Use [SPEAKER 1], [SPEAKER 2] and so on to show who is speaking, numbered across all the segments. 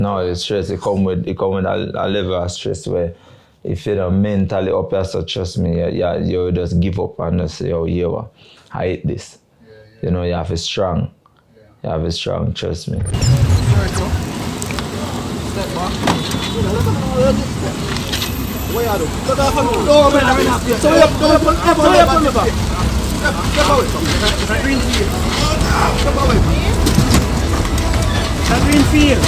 [SPEAKER 1] No, the stress, it come with a level of stress where if you're not mentally up here, so trust me, you just give up and just say, oh, yeah, I hate this. You know, you have to be strong. You have to be strong, trust me.
[SPEAKER 2] Step back. What you do? Cut off and go. No, man, I'm not here. So you have to back. Step away. Green field. Step away. Green field.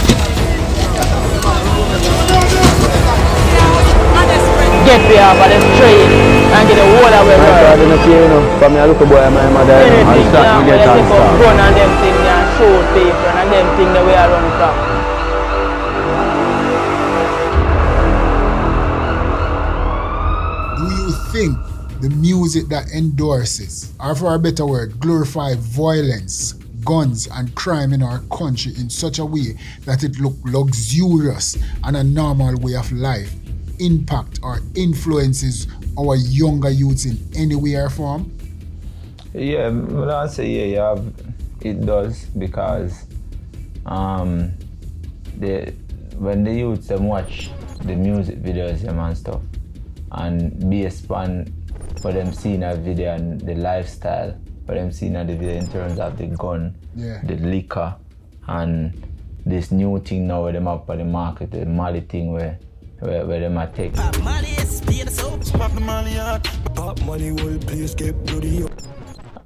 [SPEAKER 3] Get there for the street and get the whole of the world.
[SPEAKER 4] I don't care, you know. For me, I look a boy, my mother, and start to get on stuff.
[SPEAKER 3] Run and them things and shoot people and them things the way I run from.
[SPEAKER 5] Think the music that endorses, or for a better word, glorify violence, guns and crime in our country in such a way that it look luxurious and a normal way of life, impact or influences our younger youths in any way or form?
[SPEAKER 1] Yeah, when I say yeah, it does, because when the youths them watch the music videos and stuff, and based on what them seeing a video and the lifestyle, what them seeing a the video in terms of the gun, the liquor, and this new thing now where them up on the market, the Mali thing where them are take.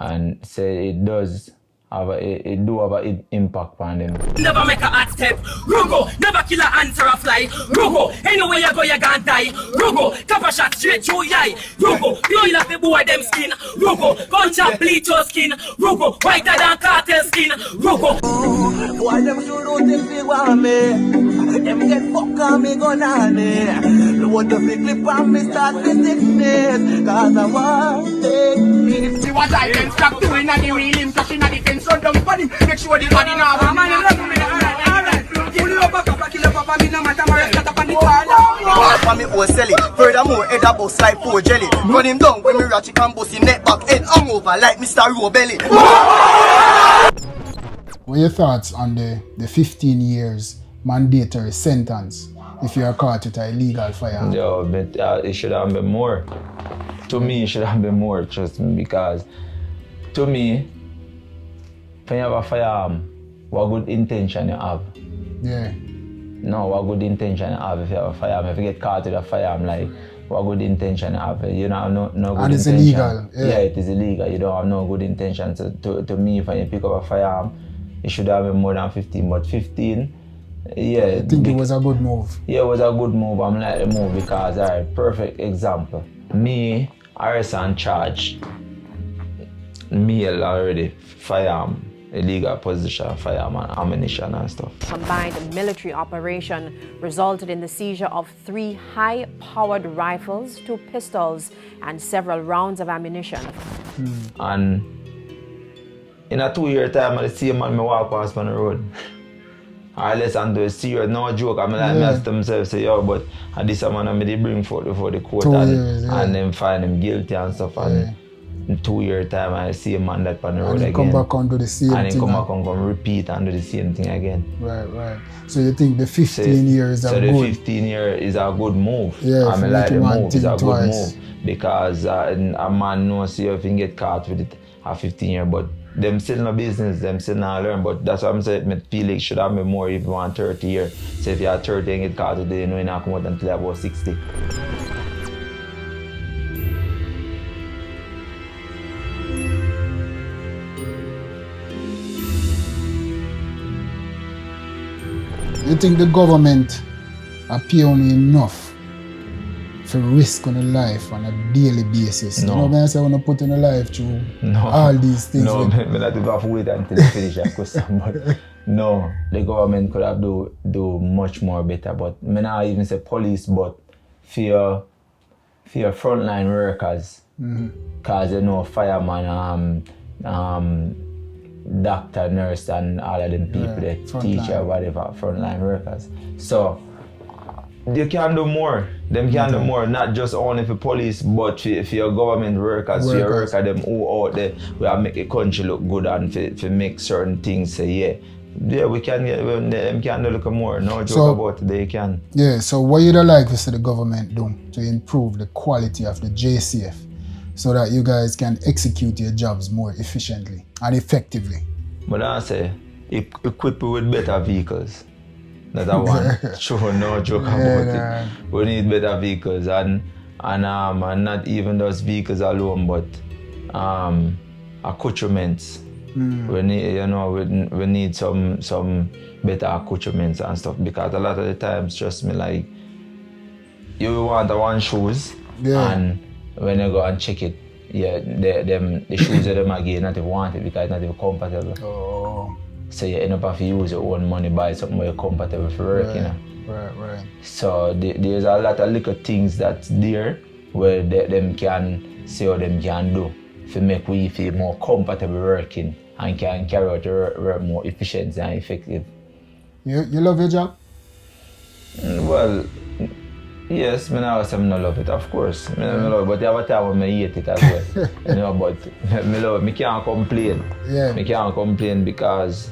[SPEAKER 1] And say it does have an impact on them.
[SPEAKER 6] Never make a hot step, Rugo. Never kill a ant or a fly, Rugo. Anywhere you go, you can't die, Rugo. Cover shot straight through your eye, Rugo. Peel off the boy them skin, Rugo. Gunshot bleach your skin, Rugo. Whiter than cartel skin, Rugo.
[SPEAKER 7] Boy, them sure don't think they want me. Them get fuck on me, gun on me. The one to pick clip on me, start with sickness. Cause I want it.
[SPEAKER 8] See what I can stop doing and the real him touching at the fence. So don't funny, make sure the body now have a man and love me. Alright, pull you up a cup, kill up a me, no matter my rest, cut up on the corner.
[SPEAKER 7] Walk for me, oh, sell it. Furthermore, head a bust like 4 jelly. Run him down when me ratchet and bust him neck back. Head hung over like Mr. Robelly.
[SPEAKER 5] What are your thoughts on the 15 years mandatory sentence if you are caught with an illegal firearm?
[SPEAKER 1] Yeah, but it should have been more. To me, it should have been more, trust me, because to me, when you have a firearm, what good intention you have?
[SPEAKER 5] Yeah.
[SPEAKER 1] No, what good intention you have if you have a firearm? If you get caught with a firearm, like, what good intention you have? You don't have no good
[SPEAKER 5] and it's
[SPEAKER 1] intention.
[SPEAKER 5] illegal.
[SPEAKER 1] Yeah, it is illegal. You don't have no good intention. So to me, when you pick up a firearm, it should have been more than 15, but 15, yeah.
[SPEAKER 5] I think it was a good move.
[SPEAKER 1] Yeah, it was a good move. I'm like the move because, alright, perfect example. Me, arrest and charge. Me already, firearm, illegal possession of firearm and ammunition and stuff.
[SPEAKER 9] Combined military operation resulted in the seizure of 3 high-powered rifles, 2 pistols, and several rounds of ammunition.
[SPEAKER 1] And in a 2-year time, I see a man me walk past on the road. Or less and do a serious, no joke. I'm like, I to myself, say, yo, but this man I bring forth before the court and then find him guilty and stuff. And in 2-year time, I see a man that on the road again.
[SPEAKER 5] And he come back and do the same thing.
[SPEAKER 1] And he come back and come repeat and do the same thing again.
[SPEAKER 5] Right. So you think the 15 years are good?
[SPEAKER 1] So the 15 year is a good move.
[SPEAKER 5] Yeah,
[SPEAKER 1] I mean, like the move is a good
[SPEAKER 5] twice.
[SPEAKER 1] move. Because a man knows if you can get caught with it at 15 years, but them still no business, them still not learn. But that's what I'm saying, I feel like should have been more if you want 30 years. So if you are 30 and get caught today, you know you're not come out until about 60.
[SPEAKER 5] You think the government are paying enough for risk on a life on a daily basis?
[SPEAKER 1] No.
[SPEAKER 5] You know what I say when I put in a life through all these things?
[SPEAKER 1] No, I not even have to wait until they finish that question. But no, the government could have do much more better. But I not even say police, but for your frontline workers, because you know fireman, doctor, nurse, and all of them people, the teacher, whatever, frontline workers. So they can do more. Them can do more, not just only for police, but for your government workers, for your workers, them who out there, we have make the country look good and for make certain things say, yeah, yeah, we can get them can do a little more. No joke
[SPEAKER 5] So-
[SPEAKER 1] about it, they can.
[SPEAKER 5] Yeah, so what you'd like to see the government do to improve the quality of the JCF so that you guys can execute your jobs more efficiently and effectively?
[SPEAKER 1] But I say, equip it with better vehicles. That's a one. Sure, no joke about it. We need better vehicles and not even those vehicles alone, but accoutrements. We need we need some better accoutrements and stuff, because a lot of the times, trust me, like you want one shoes and when you go and check it, yeah, the shoes of them again not even want it because it's not even compatible.
[SPEAKER 5] Oh.
[SPEAKER 1] So you end up having to use your own money, buy something more compatible for work, you know.
[SPEAKER 5] Right.
[SPEAKER 1] So there's a lot of little things that's there where them can see how them can do to make we feel more comfortable working and can carry out the work more efficient and effective.
[SPEAKER 5] You love your job?
[SPEAKER 1] Well, yes, I never say I don't love it, of course. I love it, but there have a time when I hate it as well. You know, but I love it. I can't complain.
[SPEAKER 5] Yeah.
[SPEAKER 1] I can't complain because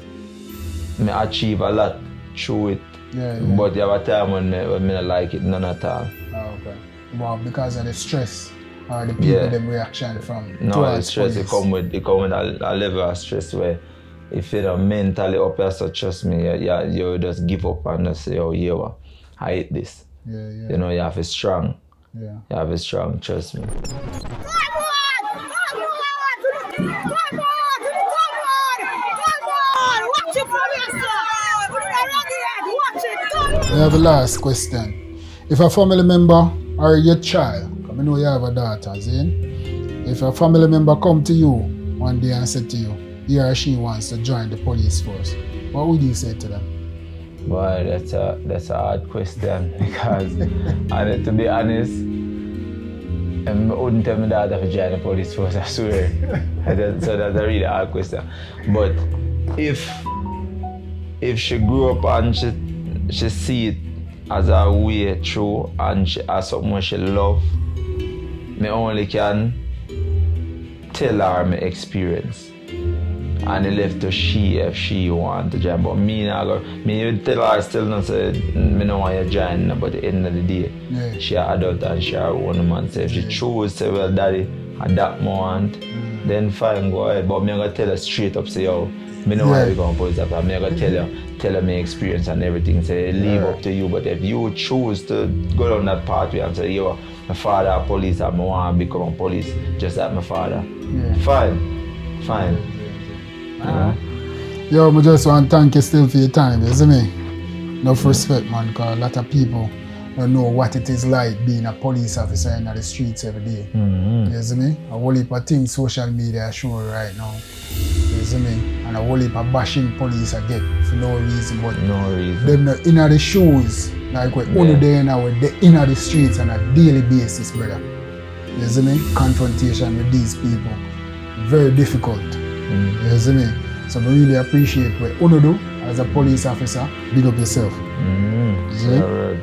[SPEAKER 1] I achieve a lot through it.
[SPEAKER 5] Yeah.
[SPEAKER 1] But there have a time when I don't like it, none at all.
[SPEAKER 5] Oh, okay. Well, because of the stress or the people them reaction from
[SPEAKER 1] No, the
[SPEAKER 5] towards
[SPEAKER 1] stress
[SPEAKER 5] police.
[SPEAKER 1] it come with a level of stress where if you're not mentally up here, so trust me, you just give up and just say, oh yeah, I hate this.
[SPEAKER 5] Yeah.
[SPEAKER 1] You know, you have to be strong.
[SPEAKER 5] Yeah.
[SPEAKER 1] You have to be strong, trust me.
[SPEAKER 5] I have a last question. If a family member or your child, I know you have a daughter, Zane. If a family member come to you one day and say to you, he or she wants to join the police force, what would you say to them?
[SPEAKER 1] Boy, that's a hard question because, and to be honest, I wouldn't tell my daughter to join the police force, I swear. So that's a really hard question. But if she grew up and she see it as a way through and as something she love, me only can tell her my experience. And it left to she if she want to join. But me you tell her still not say me no want to join, but at the end of the day, she an adult and she her own man. So if she choose to say, well daddy, and that more want, then fine, go ahead. But me gonna tell her straight up, say yo, me know why we going to police after. Me gonna tell her my experience and everything. Say leave up to you. But if you choose to go down that pathway and say yo, my father a police and I want to become a police just like my father, fine.
[SPEAKER 5] Yo, I just want to thank you still for your time, you see me? Enough respect, man, because a lot of people don't know what it is like being a police officer in the streets every day. You see me? A whole heap of things social media show right now. You see me? And a whole heap of bashing police I get for no reason, but them not in the shoes, like we're only there now, we're in the streets on a daily basis, brother. You see me? Confrontation with these people, very difficult. You see me? So I really appreciate what you do as a police officer. Big up yourself.
[SPEAKER 1] Yeah,